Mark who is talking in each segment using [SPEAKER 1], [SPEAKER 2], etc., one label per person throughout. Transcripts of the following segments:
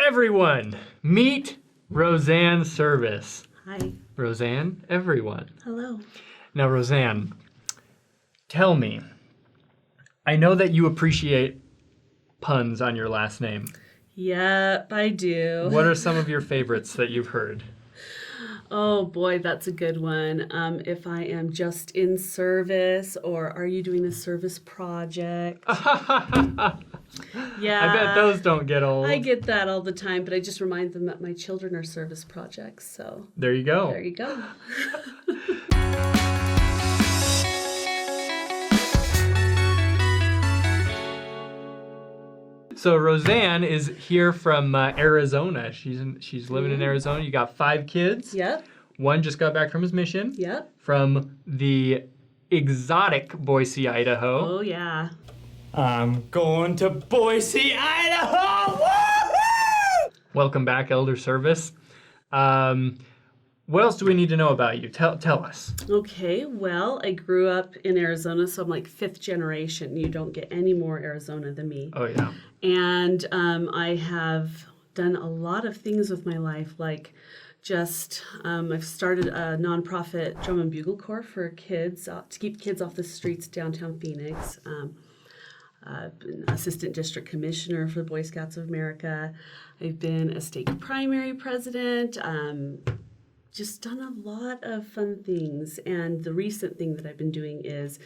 [SPEAKER 1] Everyone, meet Roseanne Service.
[SPEAKER 2] Hi.
[SPEAKER 1] Roseanne, everyone.
[SPEAKER 2] Hello.
[SPEAKER 1] Now, Roseanne, tell me, I know that you appreciate puns on your last name.
[SPEAKER 2] Yep, I do.
[SPEAKER 1] What are some of your favorites that you've heard?
[SPEAKER 2] Oh boy, that's a good one. If I am just in service, or are you doing a service project? Yeah.
[SPEAKER 1] I bet those don't get old.
[SPEAKER 2] I get that all the time, but I just remind them that my children are service projects, so.
[SPEAKER 1] There you go.
[SPEAKER 2] There you go.
[SPEAKER 1] So Roseanne is here from Arizona. She's living in Arizona. You got 5 kids.
[SPEAKER 2] Yep.
[SPEAKER 1] One just got back from his mission.
[SPEAKER 2] Yep.
[SPEAKER 1] From the exotic Boise, Idaho.
[SPEAKER 2] Oh yeah.
[SPEAKER 1] I'm going to Boise, Idaho! Woo-hoo! Welcome back, Elder Service. What else do we need to know about you? Tell us.
[SPEAKER 2] Okay, well, I grew up in Arizona, so I'm like 5th generation. You don't get any more Arizona than me.
[SPEAKER 1] Oh, yeah.
[SPEAKER 2] And I have done a lot of things with my life, like just I've started a nonprofit drum and bugle corps for kids to keep kids off the streets downtown Phoenix. I've been assistant district commissioner for the Boy Scouts of America. I've been a state primary president. Just done a lot of fun things. And the recent thing that I've been doing is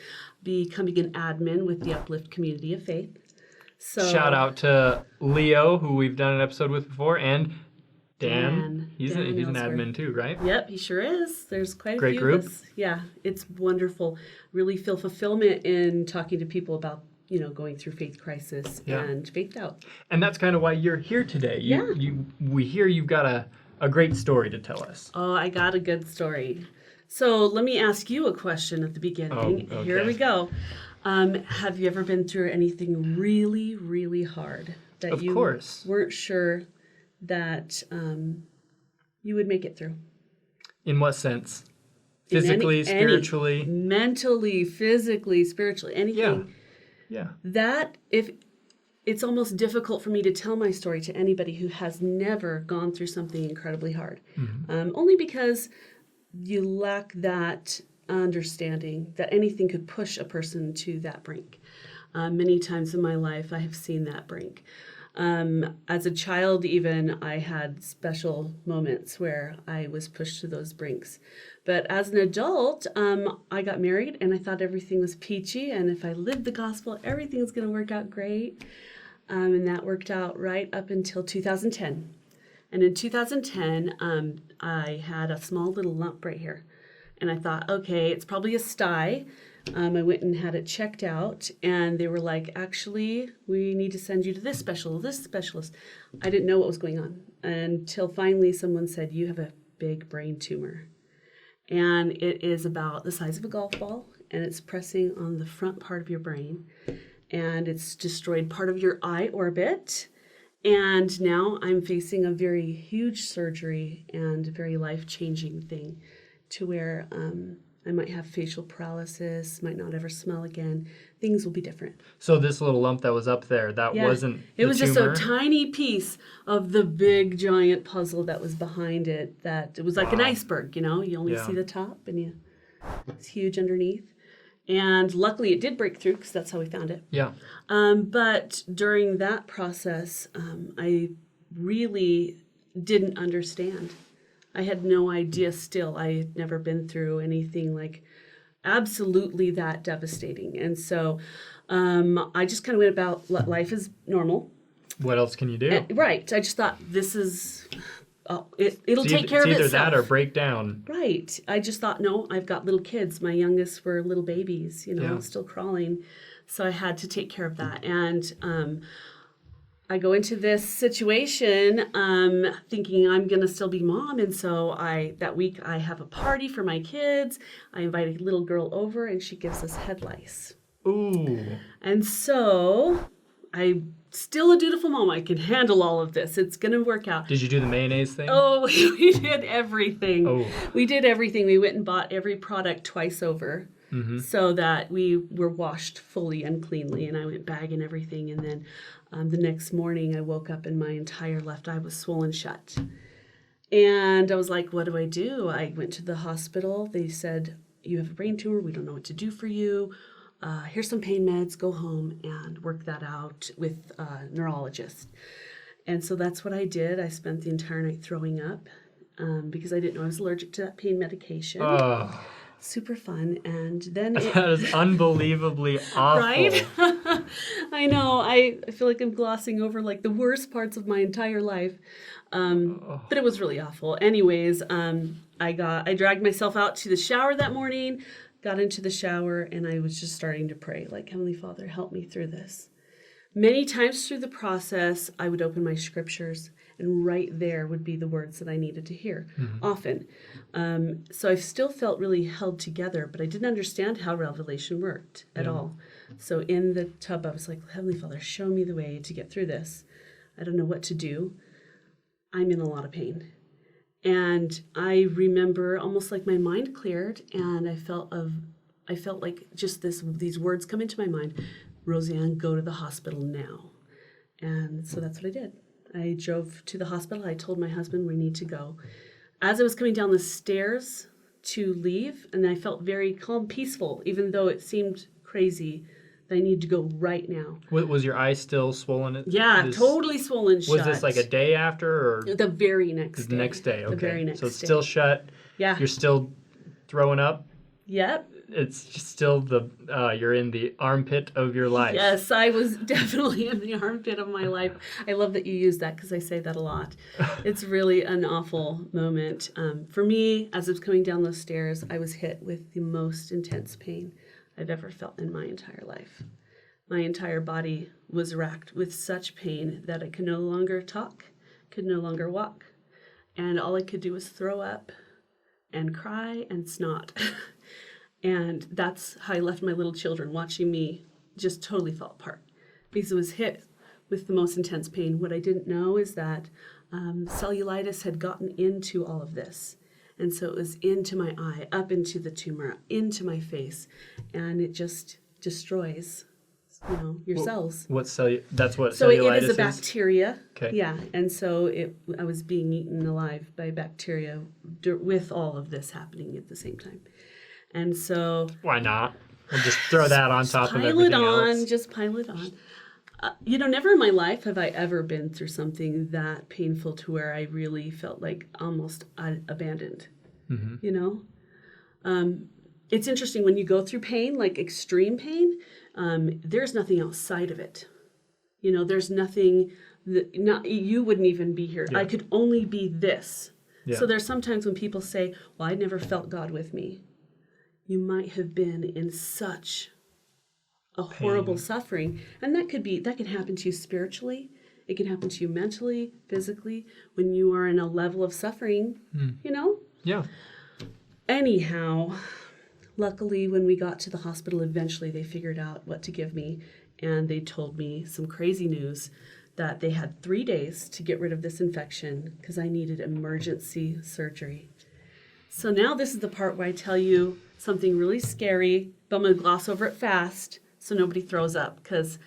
[SPEAKER 2] becoming an admin with the Uplift Community of Faith. So
[SPEAKER 1] shout out to Leo, who we've done an episode with before, and Dan. He's an admin too, right?
[SPEAKER 2] Yep, he sure is. There's quite a
[SPEAKER 1] Great
[SPEAKER 2] few
[SPEAKER 1] group.
[SPEAKER 2] of us. Yeah, it's wonderful. Really feel fulfillment in talking to people about, going through faith crisis and faith out.
[SPEAKER 1] And that's kind of why you're here today. We hear you've got a great story to tell us.
[SPEAKER 2] Oh, I got a good story. So let me ask you a question at the beginning.
[SPEAKER 1] Oh, okay.
[SPEAKER 2] Here we go. Have you ever been through anything really, really hard that
[SPEAKER 1] Of
[SPEAKER 2] you
[SPEAKER 1] course.
[SPEAKER 2] weren't sure that you would make it through?
[SPEAKER 1] In what sense?
[SPEAKER 2] In
[SPEAKER 1] Physically, spiritually?
[SPEAKER 2] Mentally, physically, spiritually, anything.
[SPEAKER 1] Yeah.
[SPEAKER 2] That, if it's almost difficult for me to tell my story to anybody who has never gone through something incredibly hard.
[SPEAKER 1] Mm-hmm.
[SPEAKER 2] Only because you lack that understanding that anything could push a person to that brink. Many times in my life, I have seen that brink. As a child, even, I had special moments where I was pushed to those brinks. But as an adult, I got married and I thought everything was peachy. And if I lived the gospel, everything's going to work out great. And that worked out right up until 2010. And in 2010, I had a small little lump right here. And I thought, okay, it's probably a sty. I went and had it checked out, and they were like, actually, we need to send you to this specialist. I didn't know what was going on until finally someone said, you have a big brain tumor. And it is about the size of a golf ball, and it's pressing on the front part of your brain, and it's destroyed part of your eye orbit. And now I'm facing a very huge surgery and a very life-changing thing to where I might have facial paralysis, might not ever smell again. Things will be different.
[SPEAKER 1] So this little lump that was up there, that wasn't
[SPEAKER 2] It was just
[SPEAKER 1] tumor?
[SPEAKER 2] a tiny piece of the big, giant puzzle that was behind it. That it was like an iceberg, you only see the top and it's huge underneath. And luckily it did break through because that's how we found it.
[SPEAKER 1] Yeah.
[SPEAKER 2] But during that process, I really didn't understand. I had no idea still. I had never been through anything like absolutely that devastating. And so I just kind of went about life as normal.
[SPEAKER 1] What else can you do?
[SPEAKER 2] Right. I just thought this is, it'll take care of
[SPEAKER 1] itself. It's
[SPEAKER 2] itself.
[SPEAKER 1] either that or break down.
[SPEAKER 2] Right. I just thought, no, I've got little kids. My youngest were little babies, still crawling. So I had to take care of that. And I go into this situation thinking I'm going to still be mom. And so that week I have a party for my kids. I invite a little girl over and she gives us head lice.
[SPEAKER 1] Ooh.
[SPEAKER 2] And so I'm still a dutiful mom. I can handle all of this. It's going to work out.
[SPEAKER 1] Did you do the mayonnaise thing?
[SPEAKER 2] Oh, we did everything.
[SPEAKER 1] Oh.
[SPEAKER 2] We did everything. We went and bought every product twice over. so that we were washed fully and cleanly. And I went bagging everything. And then the next morning I woke up and my entire left eye was swollen shut. And I was like, what do I do? I went to the hospital. They said, you have a brain tumor. We don't know what to do for you. Here's some pain meds. Go home and work that out with a neurologist. And so that's what I did. I spent the entire night throwing up because I didn't know I was allergic to that pain medication.
[SPEAKER 1] Oh,
[SPEAKER 2] Super fun. And then
[SPEAKER 1] that is unbelievably awful.
[SPEAKER 2] Right? I know. I feel like I'm glossing over like the worst parts of my entire life. But it was really awful. Anyways, I dragged myself out to the shower that morning, got into the shower, and I was just starting to pray, like, Heavenly Father, help me through this. Many times through the process, I would open my scriptures, and right there would be the words that I needed to hear, often. So I still felt really held together, but I didn't understand how revelation worked at all. So in the tub, I was like, Heavenly Father, show me the way to get through this. I don't know what to do. I'm in a lot of pain. And I remember almost like my mind cleared, and I felt like just these words come into my mind. Roseanne, go to the hospital now. And so that's what I did. I drove to the hospital. I told my husband we need to go. As I was coming down the stairs to leave, and I felt very calm, peaceful, even though it seemed crazy that I needed to go right now.
[SPEAKER 1] Was your eye still swollen?
[SPEAKER 2] Yeah, totally swollen shut.
[SPEAKER 1] Was this like a day after or?
[SPEAKER 2] The very next day.
[SPEAKER 1] The next day, okay.
[SPEAKER 2] The very next day.
[SPEAKER 1] So it's still shut.
[SPEAKER 2] Yeah.
[SPEAKER 1] You're still throwing up?
[SPEAKER 2] Yep.
[SPEAKER 1] It's just still you're in the armpit of your life.
[SPEAKER 2] Yes, I was definitely in the armpit of my life. I love that you use that because I say that a lot. It's really an awful moment. For me, as I was coming down those stairs, I was hit with the most intense pain I've ever felt in my entire life. My entire body was racked with such pain that I could no longer talk, could no longer walk, and all I could do was throw up and cry and snot. And that's how I left my little children, watching me just totally fall apart because I was hit with the most intense pain. What I didn't know is that cellulitis had gotten into all of this. And so it was into my eye, up into the tumor, into my face, and it just destroys, your cells.
[SPEAKER 1] That's what
[SPEAKER 2] so
[SPEAKER 1] cellulitis
[SPEAKER 2] it is a bacteria.
[SPEAKER 1] Okay.
[SPEAKER 2] Yeah, and so I was being eaten alive by bacteria with all of this happening at the same time. And so...
[SPEAKER 1] Why not? We'll just throw that on top of everything else.
[SPEAKER 2] Just pile it on. Never in my life have I ever been through something that painful to where I really felt like almost abandoned. It's interesting when you go through pain, like extreme pain, there's nothing outside of it. There's nothing you wouldn't even be here. Yeah. I could only be this. Yeah. So there's sometimes when people say, well, I never felt God with me. You might have been in such a horrible suffering. And that could happen to you spiritually. It can happen to you mentally, physically, when you are in a level of suffering,
[SPEAKER 1] Yeah.
[SPEAKER 2] Anyhow, luckily when we got to the hospital, eventually they figured out what to give me. And they told me some crazy news that they had 3 days to get rid of this infection because I needed emergency surgery. So now this is the part where I tell you something really scary, but I'm going to gloss over it fast so nobody throws up, because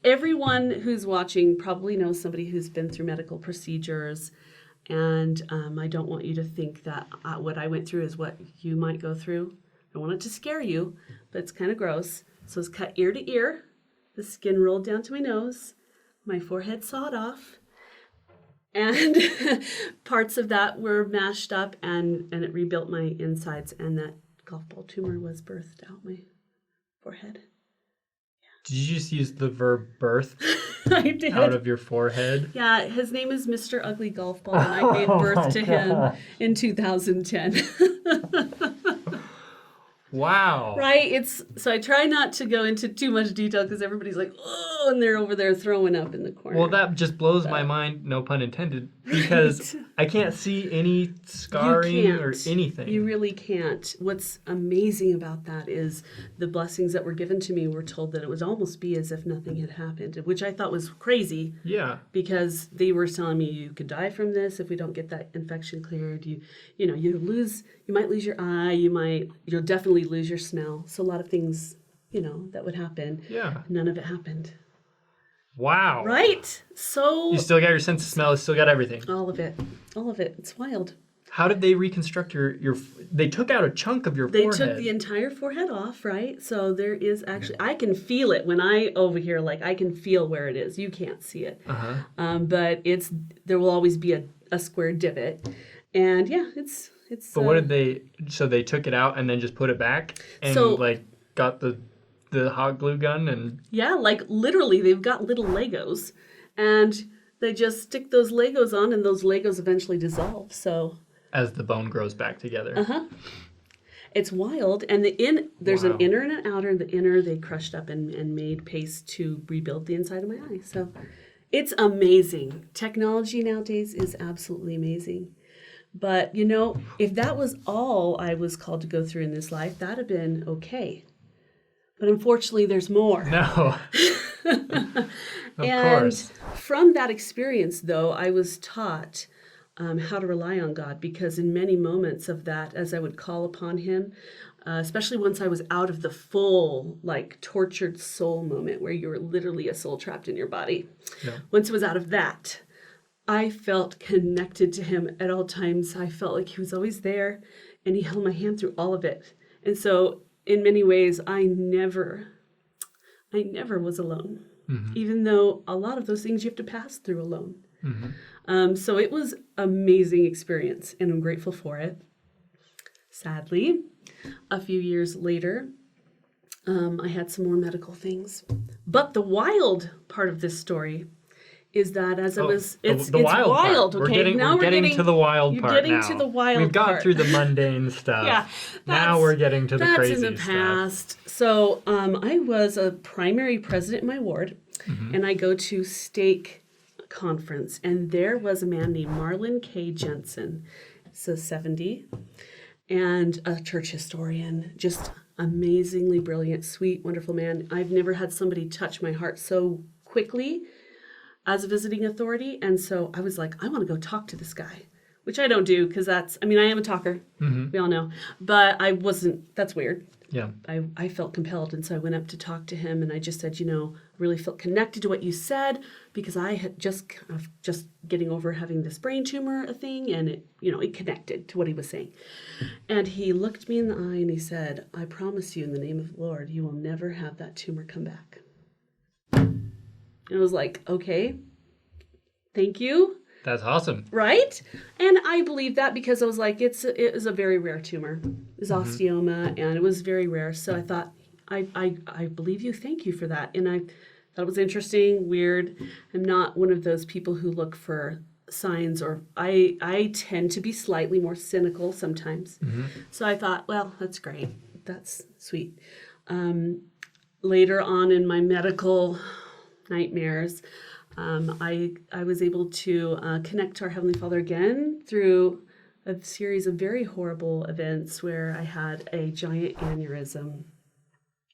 [SPEAKER 2] everyone who's watching probably knows somebody who's been through medical procedures, and I don't want you to think that what I went through is what you might go through. I don't want it to scare you, but it's kind of gross. So it's cut ear to ear, the skin rolled down to my nose, my forehead sawed off, and parts of that were mashed up, and it rebuilt my insides, and that golf ball tumor was birthed out my forehead.
[SPEAKER 1] Did you just use the verb birth
[SPEAKER 2] I did.
[SPEAKER 1] out of your forehead?
[SPEAKER 2] Yeah, his name is Mr. Ugly Golf Ball, and I gave birth to him in 2010.
[SPEAKER 1] Wow.
[SPEAKER 2] Right? So I try not to go into too much detail because everybody's like, oh, and they're over there throwing up in the corner.
[SPEAKER 1] Well, that just blows my mind, no pun intended, because I can't see any scarring or anything.
[SPEAKER 2] You really can't. What's amazing about that is the blessings that were given to me were told that it would almost be as if nothing had happened, which I thought was crazy.
[SPEAKER 1] Yeah.
[SPEAKER 2] Because they were telling me you could die from this if we don't get that infection cleared. You might lose your eye. You'll definitely lose your smell. So a lot of things, that would happen.
[SPEAKER 1] Yeah.
[SPEAKER 2] None of it happened.
[SPEAKER 1] Wow.
[SPEAKER 2] Right? So
[SPEAKER 1] You still got your sense of smell. You still got everything.
[SPEAKER 2] all of it. It's wild.
[SPEAKER 1] How did they reconstruct your they took out a chunk of your
[SPEAKER 2] They
[SPEAKER 1] forehead.
[SPEAKER 2] took the entire forehead off, right? So there is actually, I can feel it when I over here, like I can feel where it is. You can't see it. But there will always be a square divot. And yeah, it's.
[SPEAKER 1] But what did so they took it out and then just put it back and got the hot glue gun and.
[SPEAKER 2] Yeah, like literally they've got little Legos and they just stick those Legos on and those Legos eventually dissolve. So.
[SPEAKER 1] As the bone grows back together.
[SPEAKER 2] It's wild. And there's an inner and an outer. The inner they crushed up and made paste to rebuild the inside of my eye. So it's amazing. Technology nowadays is absolutely amazing. But, if that was all I was called to go through in this life, that'd have been okay. But unfortunately, there's more.
[SPEAKER 1] No. Of course.
[SPEAKER 2] From that experience, though, I was taught how to rely on God, because in many moments of that, as I would call upon him, especially once I was out of the full, tortured soul moment where you're literally a soul trapped in your body.
[SPEAKER 1] Yeah.
[SPEAKER 2] Once it was out of that, I felt connected to him at all times. I felt like he was always there and he held my hand through all of it. And so in many ways, I never was alone, even though a lot of those things you have to pass through alone. So it was amazing experience and I'm grateful for it. Sadly, a few years later, I had some more medical things. But the wild part of this story is that it's wild.
[SPEAKER 1] Part.
[SPEAKER 2] Okay,
[SPEAKER 1] we're getting to the wild part now.
[SPEAKER 2] You're getting to the wild part.
[SPEAKER 1] We've got through the mundane stuff.
[SPEAKER 2] Yeah,
[SPEAKER 1] now we're getting to the crazy stuff.
[SPEAKER 2] That's in the past. So I was a primary president in my ward, and I go to stake conference, and there was a man named Arlen Kay Jensen, so 70, and a church historian, just amazingly brilliant, sweet, wonderful man. I've never had somebody touch my heart so quickly as a visiting authority, and so I was like, I want to go talk to this guy, which I don't do because I am a talker, we all know, but I wasn't, that's weird.
[SPEAKER 1] Yeah.
[SPEAKER 2] I felt compelled, and so I went up to talk to him, and I just said, really felt connected to what you said, because I had just getting over having this brain tumor thing, and it connected to what he was saying. And he looked me in the eye and he said, I promise you in the name of the Lord, you will never have that tumor come back. And I was like, okay, thank you.
[SPEAKER 1] That's awesome.
[SPEAKER 2] Right? And I believe that because I was like, it is a very rare tumor. It was osteoma, and it was very rare. So I thought, I believe you. Thank you for that. And I thought it was interesting, weird. I'm not one of those people who look for signs, or I tend to be slightly more cynical sometimes. So I thought, well, that's great. That's sweet. Later on in my medical nightmares, I was able to connect to our Heavenly Father again through a series of very horrible events where I had a giant aneurysm.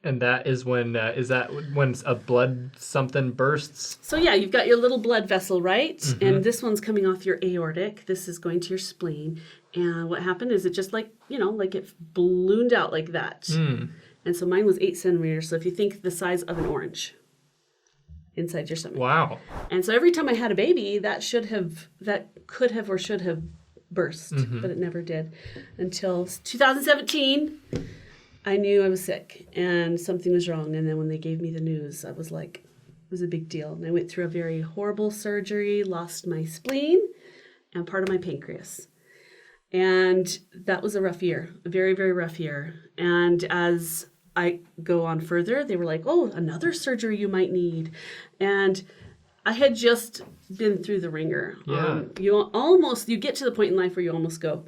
[SPEAKER 1] And that is when a blood something bursts?
[SPEAKER 2] So yeah, you've got your little blood vessel, right? And this one's coming off your aortic. This is going to your spleen. And what happened is it just like it ballooned out like that. And so mine was 8 centimeters. So if you think the size of an orange inside your stomach.
[SPEAKER 1] Wow.
[SPEAKER 2] And so every time I had a baby, that could have or should have burst, but it never did. Until 2017, I knew I was sick and something was wrong. And then when they gave me the news, I was like, it was a big deal. And I went through a very horrible surgery, lost my spleen and part of my pancreas. And that was a rough year, a very, very rough year. And as I go on further, they were like, oh, another surgery you might need. And I had just been through the ringer.
[SPEAKER 1] Yeah.
[SPEAKER 2] You get to the point in life where you almost go,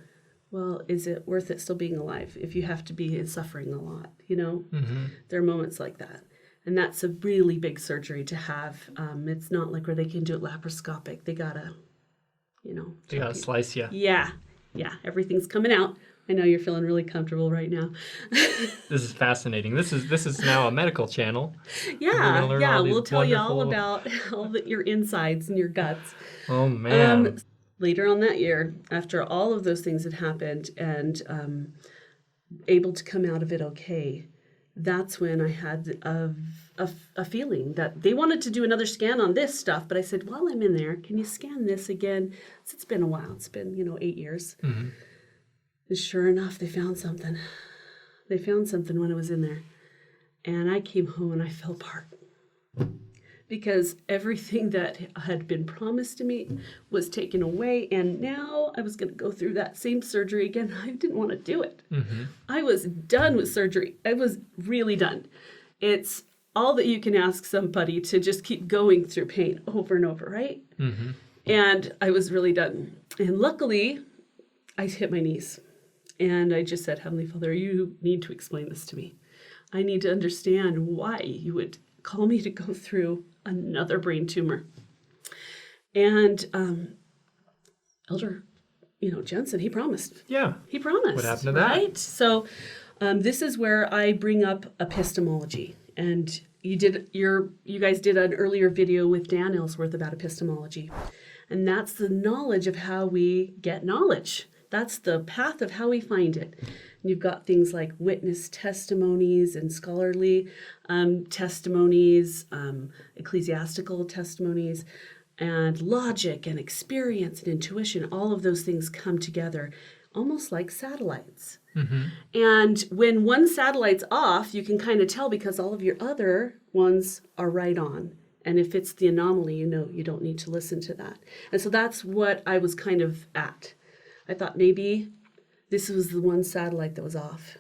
[SPEAKER 2] well, is it worth it still being alive if you have to be suffering a lot, There are moments like that. And that's a really big surgery to have. It's not like where they can do it laparoscopic. They gotta,
[SPEAKER 1] They gotta slice you.
[SPEAKER 2] Yeah. Everything's coming out. I know you're feeling really comfortable right now.
[SPEAKER 1] This is fascinating. This is now a medical channel.
[SPEAKER 2] Yeah. We'll tell you all about your insides and your guts.
[SPEAKER 1] Oh man.
[SPEAKER 2] Later on that year, after all of those things had happened, and able to come out of it okay, that's when I had a feeling that they wanted to do another scan on this stuff. But I said, while I'm in there, can you scan this again? So it's been a while. It's been, 8 years.
[SPEAKER 1] Mm-hmm.
[SPEAKER 2] And sure enough, they found something. They found something when I was in there. And I came home and I fell apart. Because everything that had been promised to me was taken away. And now I was going to go through that same surgery again. I didn't want to do it.
[SPEAKER 1] Mm-hmm.
[SPEAKER 2] I was done with surgery. I was really done. It's all that you can ask somebody to just keep going through pain over and over, right?
[SPEAKER 1] Mm-hmm.
[SPEAKER 2] And I was really done. And luckily, I hit my knees. And I just said, Heavenly Father, you need to explain this to me. I need to understand why you would call me to go through another brain tumor. And Elder, Jensen, he promised.
[SPEAKER 1] Yeah.
[SPEAKER 2] He promised.
[SPEAKER 1] What happened to that?
[SPEAKER 2] Right? So this is where I bring up epistemology. And you guys did an earlier video with Dan Ellsworth about epistemology. And that's the knowledge of how we get knowledge. That's the path of how we find it. And you've got things like witness testimonies and scholarly testimonies, ecclesiastical testimonies, and logic and experience and intuition. All of those things come together almost like satellites.
[SPEAKER 1] Mm-hmm.
[SPEAKER 2] And when one satellite's off, you can kind of tell because all of your other ones are right on. And if it's the anomaly, you don't need to listen to that. And so that's what I was kind of at. I thought maybe this was the one satellite that was off,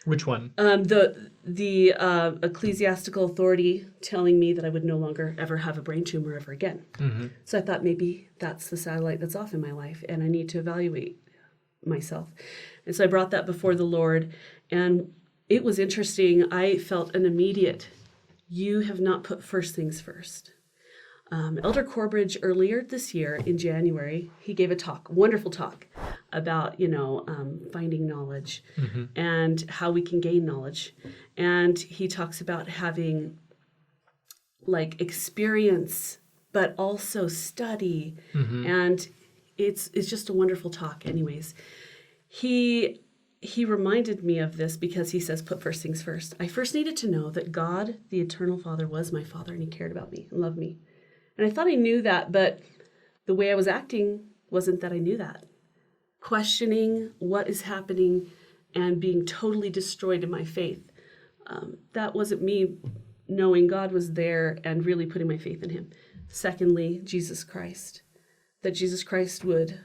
[SPEAKER 1] Which one?
[SPEAKER 2] The ecclesiastical authority telling me that I would no longer ever have a brain tumor ever again.
[SPEAKER 1] Mm-hmm.
[SPEAKER 2] So I thought maybe that's the satellite that's off in my life, and I need to evaluate myself. And so I brought that before the Lord, and it was interesting. I felt an immediate, you have not put first things first. Elder Corbridge earlier this year in January, he gave a wonderful talk about, finding knowledge
[SPEAKER 1] mm-hmm.
[SPEAKER 2] and how we can gain knowledge. And he talks about having experience, but also study.
[SPEAKER 1] Mm-hmm.
[SPEAKER 2] And it's just a wonderful talk anyways. He reminded me of this because he says, put first things first. I first needed to know that God, the eternal Father, was my Father and he cared about me and loved me. And I thought I knew that, but the way I was acting wasn't that I knew that. Questioning what is happening and being totally destroyed in my faith. That wasn't me knowing God was there and really putting my faith in him. Secondly, Jesus Christ. That Jesus Christ would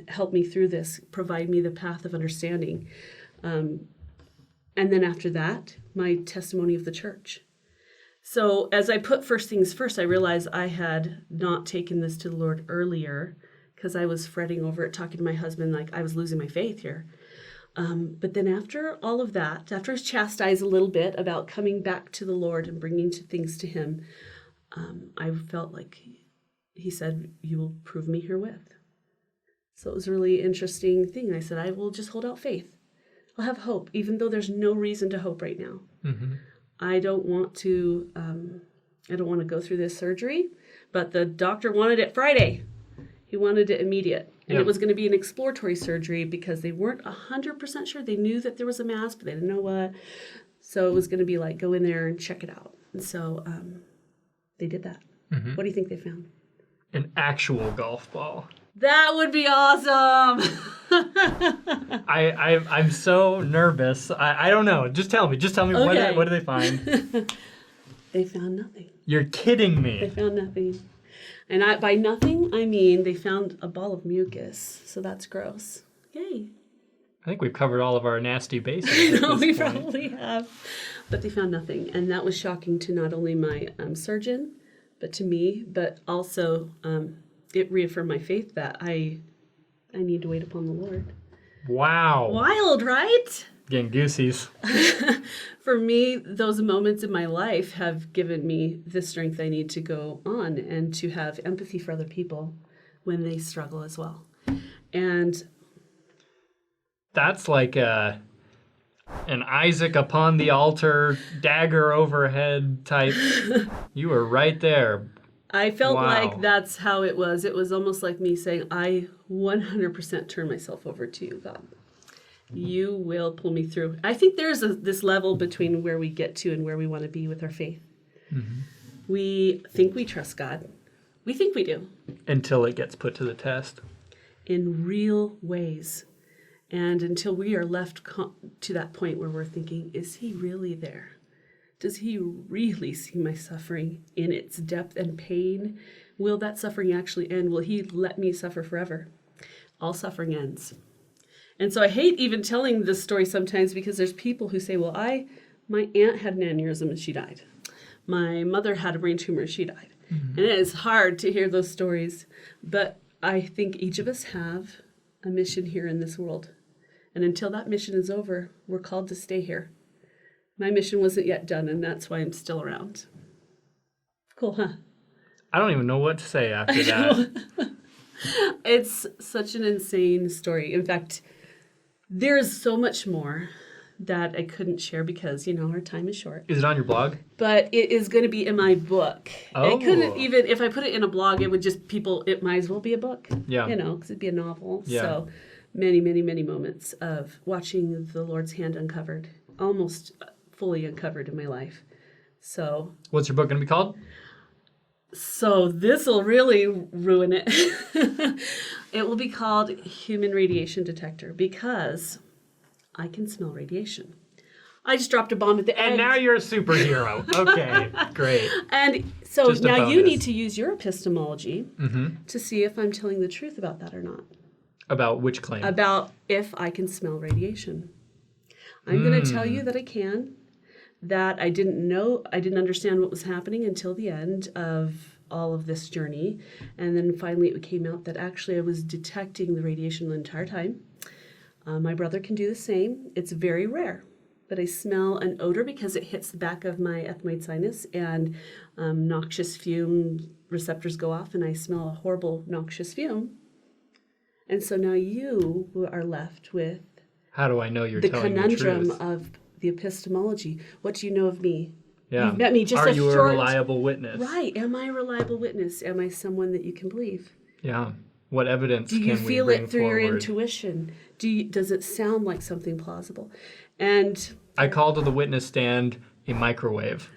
[SPEAKER 2] help me through this, provide me the path of understanding. And then after that, my testimony of the church. So as I put first things first, I realized I had not taken this to the Lord earlier because I was fretting over it, talking to my husband like I was losing my faith here. But then after all of that, after I was chastised a little bit about coming back to the Lord and bringing things to him, I felt like he said, you will prove me herewith. So it was a really interesting thing. I said, I will just hold out faith. I'll have hope, even though there's no reason to hope right now.
[SPEAKER 1] Mm-hmm.
[SPEAKER 2] I don't want to go through this surgery, but the doctor wanted it Friday. He wanted it immediate. And It was going to be an exploratory surgery because they weren't 100% sure. They knew that there was a mass, but they didn't know what. So it was going to be like, go in there and check it out. And so they did that.
[SPEAKER 1] Mm-hmm.
[SPEAKER 2] What do you think they found?
[SPEAKER 1] An actual golf ball.
[SPEAKER 2] That would be awesome.
[SPEAKER 1] I'm so nervous. I don't know. Just tell me.
[SPEAKER 2] Okay.
[SPEAKER 1] What do they find?
[SPEAKER 2] They found nothing.
[SPEAKER 1] You're kidding
[SPEAKER 2] They
[SPEAKER 1] me.
[SPEAKER 2] found nothing. And by nothing, I mean they found a ball of mucus. So that's gross. Yay.
[SPEAKER 1] I think we've covered all of our nasty bases.
[SPEAKER 2] No,
[SPEAKER 1] at
[SPEAKER 2] we
[SPEAKER 1] this point.
[SPEAKER 2] probably have. But they found nothing. And that was shocking to not only my surgeon, but to me, but also it reaffirmed my faith that I need to wait upon the Lord.
[SPEAKER 1] Wow.
[SPEAKER 2] Wild, right?
[SPEAKER 1] Getting goosies.
[SPEAKER 2] For me, those moments in my life have given me the strength I need to go on and to have empathy for other people when they struggle as well. And
[SPEAKER 1] that's like an Isaac upon the altar, dagger overhead type. You were right there.
[SPEAKER 2] I felt
[SPEAKER 1] Wow.
[SPEAKER 2] like that's how it was. It was almost like me saying, I 100% turn myself over to you, God. You will pull me through. I think there's this level between where we get to and where we want to be with our faith. Mm-hmm. We think we trust God. We think we do.
[SPEAKER 1] Until it gets put to the test.
[SPEAKER 2] In real ways. And until we are left to that point where we're thinking, is he really there? Does he really see my suffering in its depth and pain? Will that suffering actually end? Will he let me suffer forever? All suffering ends. And so I hate even telling this story sometimes because there's people who say, well, my aunt had an aneurysm and she died. My mother had a brain tumor, she died. Mm-hmm. And it is hard to hear those stories. But I think each of us have a mission here in this world. And until that mission is over, we're called to stay here. My mission wasn't yet done, and that's why I'm still around. Cool, huh?
[SPEAKER 1] I don't even know what to say after that.
[SPEAKER 2] It's such an insane story. In fact, there is so much more that I couldn't share because, our time is short.
[SPEAKER 1] Is it on your blog?
[SPEAKER 2] But it is going to be in my book.
[SPEAKER 1] Oh.
[SPEAKER 2] I couldn't even, if I put it in a blog, it might as well be a book.
[SPEAKER 1] Yeah.
[SPEAKER 2] Because it'd be a novel.
[SPEAKER 1] Yeah.
[SPEAKER 2] So many, many, many moments of watching the Lord's hand uncovered, almost fully uncovered in my life. So.
[SPEAKER 1] What's your book going to be called?
[SPEAKER 2] So this will really ruin it. It will be called Human Radiation Detector because I can smell radiation. I just dropped a bomb at the end.
[SPEAKER 1] And now you're a superhero. Okay, great.
[SPEAKER 2] And so
[SPEAKER 1] Just a
[SPEAKER 2] now you
[SPEAKER 1] bonus.
[SPEAKER 2] need to use your epistemology to see if I'm telling the truth about that or not.
[SPEAKER 1] About which claim?
[SPEAKER 2] About if I can smell radiation. I'm going to tell you that I can. That I didn't understand what was happening until the end of all of this journey. And then finally it came out that actually I was detecting the radiation the entire time. My brother can do the same. It's very rare. But I smell an odor because it hits the back of my ethmoid sinus and noxious fume receptors go off and I smell a horrible noxious fume. And so now you are left with
[SPEAKER 1] how do I know you're
[SPEAKER 2] the
[SPEAKER 1] telling the truth?
[SPEAKER 2] conundrum of the epistemology. What do you know of me?
[SPEAKER 1] Yeah.
[SPEAKER 2] You've met me just
[SPEAKER 1] Are you a reliable witness?
[SPEAKER 2] Right. Am I a reliable witness? Am I someone that you can believe?
[SPEAKER 1] Yeah. What evidence
[SPEAKER 2] can we bring forward? Do you feel it through your intuition? Does it sound like something plausible? And
[SPEAKER 1] I call to the witness stand a microwave.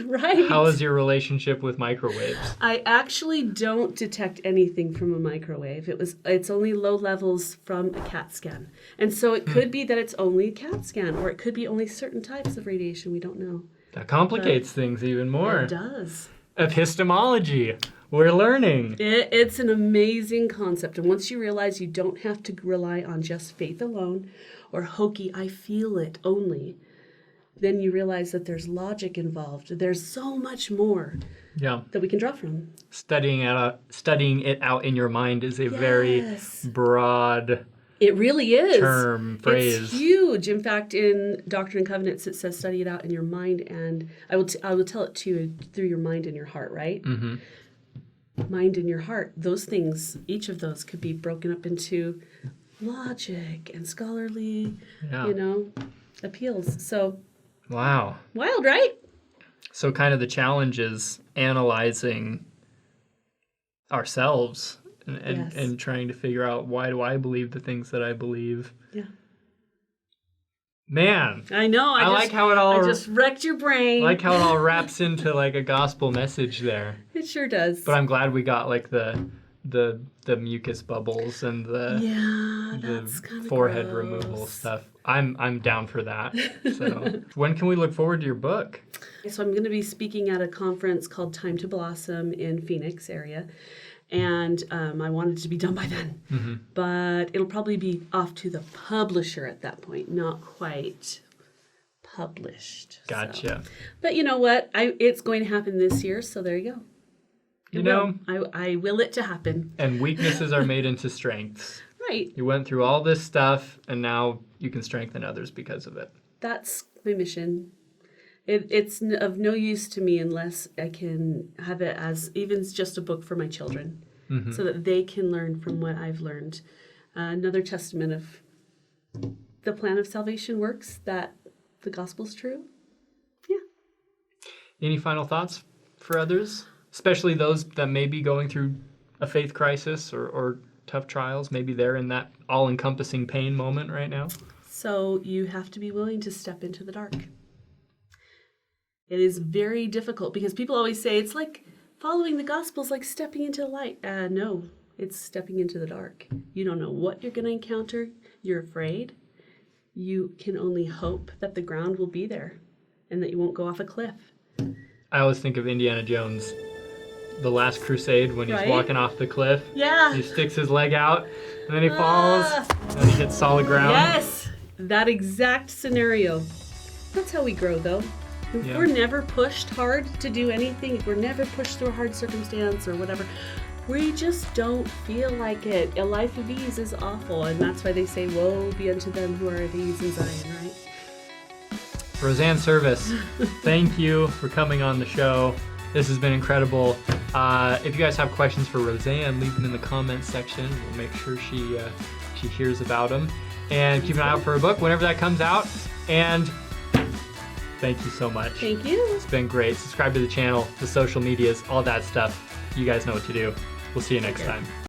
[SPEAKER 2] Right.
[SPEAKER 1] How is your relationship with microwaves?
[SPEAKER 2] I actually don't detect anything from a microwave. It's only low levels from a CAT scan. And so it could be that it's only a CAT scan, or it could be only certain types of radiation. We don't know.
[SPEAKER 1] That complicates things even more.
[SPEAKER 2] It does.
[SPEAKER 1] Epistemology. We're learning.
[SPEAKER 2] It's an amazing concept. And once you realize you don't have to rely on just faith alone or hokey, I feel it only, then you realize that there's logic involved. There's so much more that we can draw from.
[SPEAKER 1] Studying it out in your mind is a very broad
[SPEAKER 2] it really is.
[SPEAKER 1] phrase.
[SPEAKER 2] It's huge. In fact, in Doctrine and Covenants, it says study it out in your mind. And I will tell it to you through your mind and your heart, right? Mm-hmm. Mind and your heart. Those things, each of those could be broken up into logic and scholarly, appeals. So...
[SPEAKER 1] Wow.
[SPEAKER 2] Wild, right?
[SPEAKER 1] So kind of the challenge is analyzing ourselves and trying to figure out, why do I believe the things that I believe?
[SPEAKER 2] Yeah.
[SPEAKER 1] Man.
[SPEAKER 2] I know. I
[SPEAKER 1] like how it all...
[SPEAKER 2] I just wrecked your brain.
[SPEAKER 1] I like how it all wraps into like a gospel message there.
[SPEAKER 2] It sure does.
[SPEAKER 1] But I'm glad we got like the mucus bubbles and the forehead
[SPEAKER 2] gross.
[SPEAKER 1] removal stuff. I'm down for that. So when can we look forward to your book?
[SPEAKER 2] So I'm going to be speaking at a conference called Time to Blossom in Phoenix area. And I wanted to be done by then. Mm-hmm. But it'll probably be off to the publisher at that point, not quite published.
[SPEAKER 1] Gotcha.
[SPEAKER 2] So. But you know what? It's going to happen this year, so there you go. I will it to happen.
[SPEAKER 1] And weaknesses are made into strengths.
[SPEAKER 2] Right.
[SPEAKER 1] You went through all this stuff, and now you can strengthen others because of it.
[SPEAKER 2] That's my mission. It's of no use to me unless I can have it as even just a book for my children, so that they can learn from what I've learned. Another testament of the plan of salvation works, that the gospel's true. Yeah.
[SPEAKER 1] Any final thoughts for others, especially those that may be going through a faith crisis or tough trials? Maybe they're in that all-encompassing pain moment right now.
[SPEAKER 2] So you have to be willing to step into the dark. It is very difficult because people always say it's like following the gospel is like stepping into the light. No, it's stepping into the dark. You don't know what you're going to encounter. You're afraid. You can only hope that the ground will be there and that you won't go off a cliff.
[SPEAKER 1] I always think of Indiana Jones, the Last Crusade, when he's walking off the cliff.
[SPEAKER 2] Yeah.
[SPEAKER 1] He sticks his leg out, and then he falls, and then he hits solid ground.
[SPEAKER 2] Yes, that exact scenario. That's how we grow, though. If we're never pushed hard to do anything, if we're never pushed through a hard circumstance or whatever, we just don't feel like it. A life of ease is awful, and that's why they say, woe be unto them who are at ease in Zion, right?
[SPEAKER 1] Roseanne Service, thank you for coming on the show. This has been incredible. If you guys have questions for Roseanne, leave them in the comments section. We'll make sure she hears about them. And keep an eye out for her book whenever that comes out. And thank you so much.
[SPEAKER 2] Thank you.
[SPEAKER 1] It's been great. Subscribe to the channel, the social medias, all that stuff. You guys know what to do. We'll see you next time.